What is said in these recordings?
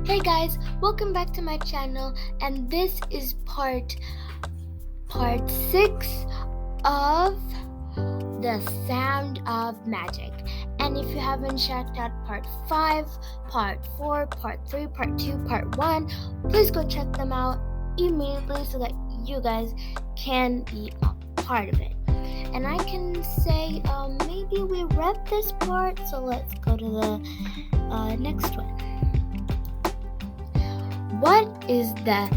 Hey guys, welcome back to my channel, and this is part 6 of The Sound of Magic. And if you haven't checked out part 5, part 4, part 3, part 2, part 1, please go check them out immediately so that you guys can be a part of it. And I can say maybe we read this part, so let's go to the next one. What is the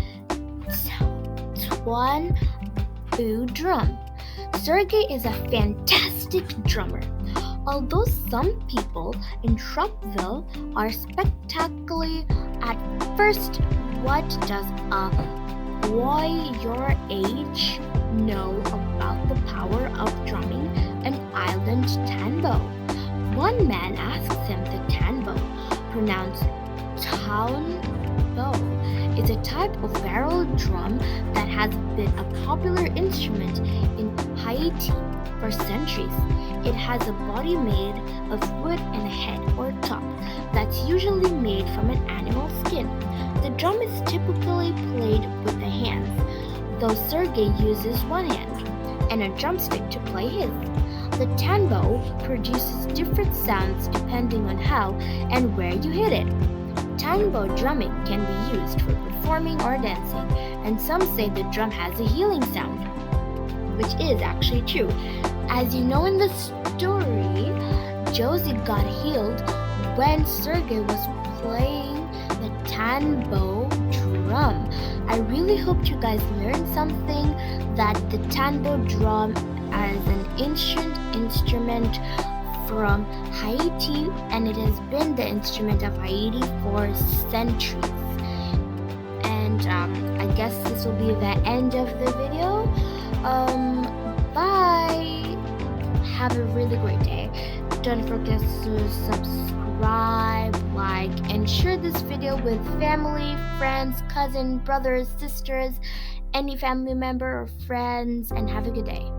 Tuan-Boo drum? Sergey is a fantastic drummer. Although some people in Shropville are spectacular at first, what does a boy your age know about the power of drumming an island tanbo? One man asks him the tanbo, pronounced Town-Bo, is a type of barrel drum that has been a popular instrument in Haiti for centuries. It has a body made of wood and a head or top that's usually made from an animal skin. The drum is typically played with the hands, though Sergey uses one hand and a drumstick to play his. The tanbo produces different sounds depending on how and where you hit it. Tanbo drumming can be used for performing or dancing, and some say the drum has a healing sound, which is actually true. As you know in the story, Josie got healed when Sergey was playing the tanbo drum. I really hope you guys learned something, that the tanbo drum is an ancient instrument from Haiti, and it has been the instrument of Haiti for centuries. And I guess this will be the end of the video. Bye. Have a really great day. Don't forget to subscribe, like, and share this video with family, friends, cousins, brothers, sisters, any family member or friends, and have a good day.